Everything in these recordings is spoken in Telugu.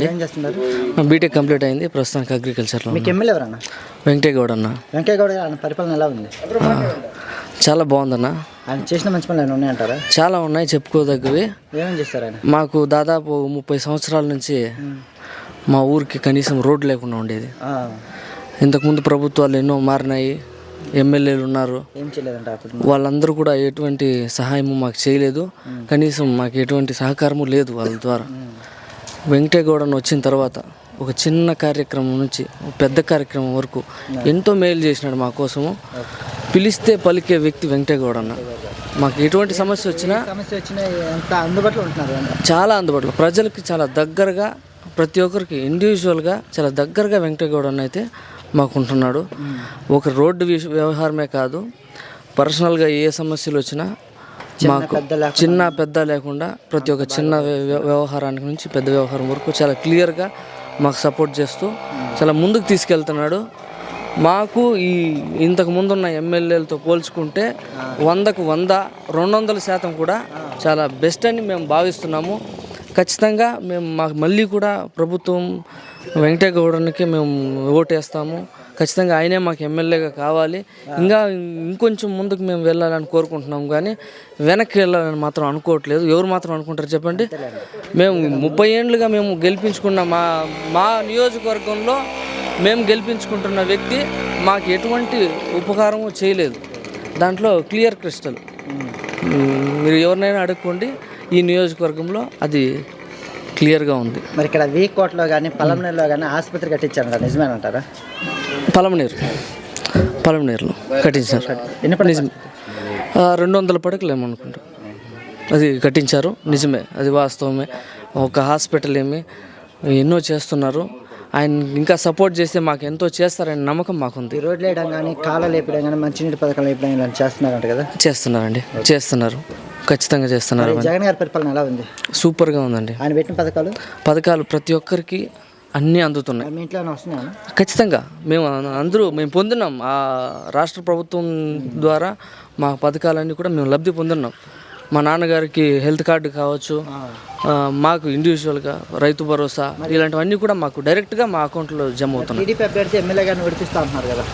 అండి. ఏం చేస్తున్నారు? బీటెక్ కంప్లీట్ అయింది, ప్రస్తుతానికి అగ్రికల్చర్లో. మీకు ఎమ్మెల్యే ఎవరన్నా? వెంకటేగౌడ అన్న. వెంకయ్యగౌడ ఆయన పరిపాలన ఎలా ఉంది? చాలా బాగుందన్న. ఆయన చేసిన మంచి పనులు ఏమైనా ఉన్నాయంటారా? చాలా ఉన్నాయి చెప్పుకోదగ్గవి. ఏమేమి చేస్తారు ఆయన? మాకు దాదాపు 30 సంవత్సరాల నుంచి మా ఊరికి కనీసం రోడ్డు లేకుండా ఉండేది. ఇంతకుముందు ప్రభుత్వాలు ఎన్నో మారినాయి, ఎమ్మెల్యేలు ఉన్నారు, ఏం చేయలేదంట అప్పుడు. వాళ్ళందరూ కూడా ఎటువంటి సహాయము మాకు చేయలేదు, కనీసం మాకు ఎటువంటి సహకారము లేదు వాళ్ళ ద్వారా. వెంకటేగౌడను వచ్చిన తర్వాత ఒక చిన్న కార్యక్రమం నుంచి ఒక పెద్ద కార్యక్రమం వరకు ఎంతో మేలు చేసినాడు మా కోసము. పిలిస్తే పలికే వ్యక్తి వెంకటేగౌడ అన్న. మాకు ఎటువంటి సమస్య వచ్చినా ఎంత అందుబాటులో ఉంటున్నారు? చాలా అందుబాటులో, ప్రజలకి చాలా దగ్గరగా, ప్రతి ఒక్కరికి ఇండివిజువల్గా చాలా దగ్గరగా వెంకటేగౌడ అన్న అయితే మాకు ఉంటున్నాడు. ఒక రోడ్డు వ్యవహారమే కాదు, పర్సనల్గా ఏ సమస్యలు వచ్చినా మాకు చిన్న పెద్ద లేకుండా ప్రతి ఒక్క చిన్న వ్యవహారానికి నుంచి పెద్ద వ్యవహారం వరకు చాలా క్లియర్గా మాకు సపోర్ట్ చేస్తూ చాలా ముందుకు తీసుకెళ్తున్నాడు. మాకు ఈ ఇంతకు ముందున్న ఎమ్మెల్యేలతో పోల్చుకుంటే 100కు 100, 200% కూడా చాలా బెస్ట్ అని మేము భావిస్తున్నాము. ఖచ్చితంగా మాకు మళ్ళీ కూడా ప్రభుత్వం వెంకటేగౌడనికి మేము ఓటేస్తాము. ఖచ్చితంగా ఆయనే మాకు ఎమ్మెల్యేగా కావాలి. ఇంకొంచెం ముందుకు మేము వెళ్ళాలని కోరుకుంటున్నాం, కానీ వెనక్కి వెళ్ళాలని మాత్రం అనుకోవట్లేదు. ఎవరు మాత్రం అనుకుంటారు చెప్పండి? మేము 30 ఏళ్ళుగా మేము గెలిపించుకున్న మా నియోజకవర్గంలో మేము గెలిపించుకుంటున్న వ్యక్తి మాకు ఎటువంటి ఉపకారము చేయలేదు. దాంట్లో క్లియర్ క్రిస్టల్. మీరు ఎవరినైనా అడుక్కోండి, ఈ నియోజకవర్గంలో అది క్లియర్గా ఉంది. మరి ఇక్కడ వీకోట్లో కానీ పలమనేరులో కానీ ఆసుపత్రి కట్టించారు కదా, నిజమేనంటారా? పలమనేరులో కట్టించారు. నిజం. 200 పడకలు ఏమనుకుంటా అది కట్టించారు. నిజమే, అది వాస్తవమే. ఒక హాస్పిటల్ ఎన్నో చేస్తున్నారు. ఆయన ఇంకా సపోర్ట్ చేస్తే మాకు ఎంతో చేస్తారని నమ్మకం మాకుంది. రోడ్లు వేయడం కానీ, కాలువలు వేయడం కానీ, మంచినీటి పథకాలు వేయడం కానీ చేస్తున్నారంట కదా? చేస్తున్నారు, ఖచ్చితంగా చేస్తున్నారు. జగన్ గారి పరిపాలన ఎలా ఉంది? సూపర్గా ఉందండి. ఆయన పెట్టిన పథకాలు ప్రతి ఒక్కరికి అన్నీ అందుతున్నాయి. మీ ఇంట్లో వస్తున్నాయా? ఖచ్చితంగా మేము పొందినాం. ఆ రాష్ట్ర ప్రభుత్వం ద్వారా మా పథకాలన్నీ కూడా మేము లబ్ధి పొందున్నాం. మా నాన్నగారికి హెల్త్ కార్డు కావచ్చు, మాకు ఇండివిజువల్గా రైతు భరోసా, ఇలాంటివన్నీ కూడా మాకు డైరెక్ట్గా మా అకౌంట్లో జమ అవుతున్నాయి. టీడీపీ అభ్యర్థి ఎమ్మెల్యే గారిని ఓడిపిస్తూ ఉంటున్నారు కదా?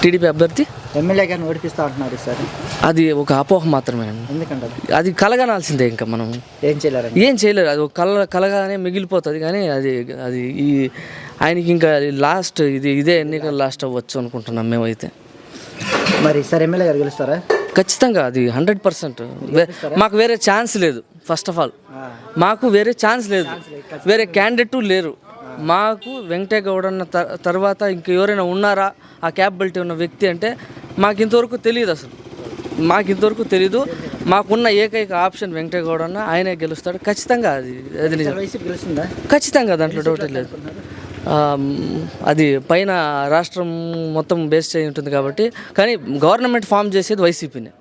టీడీపీ అభ్యర్థి ఎమ్మెల్యే గారిని ఓడిపిస్తూ ఉంటున్నారు సార్. అది ఒక అపోహ మాత్రమే. ఎందుకంటే అది కలగనాల్సిందే. ఇంకా మనం ఏం చేయలేరు. అది ఒక కలగానే మిగిలిపోతుంది. కానీ అది ఆయనకి ఇంకా లాస్ట్ ఇదే ఎన్నికలు లాస్ట్ అవ్వచ్చు అనుకుంటున్నాం మేమైతే. మరి సార్ ఎమ్మెల్యే గారు గెలుస్తారా? ఖచ్చితంగా, అది 100%. మాకు వేరే ఛాన్స్ లేదు. ఫస్ట్ ఆఫ్ ఆల్ మాకు వేరే ఛాన్స్ లేదు, వేరే క్యాండిడేట్ లేరు. మాకు వెంకటేగౌడ అన్న తర్వాత ఇంక ఎవరైనా ఉన్నారా ఆ క్యాపబిలిటీ ఉన్న వ్యక్తి అంటే మాకు ఇంతవరకు తెలియదు. మాకు తెలీదు. మాకున్న ఏకైక ఆప్షన్ వెంకటేగౌడ అన్న, ఆయనే గెలుస్తాడు ఖచ్చితంగా. అది నిజం, ఖచ్చితంగా, దాంట్లో డౌట్ లేదు. అది పైన రాష్ట్రం మొత్తం బేస్ చేయి ఉంటుంది కాబట్టి. కానీ గవర్నమెంట్ ఫామ్ చేసేది వైసీపీనే.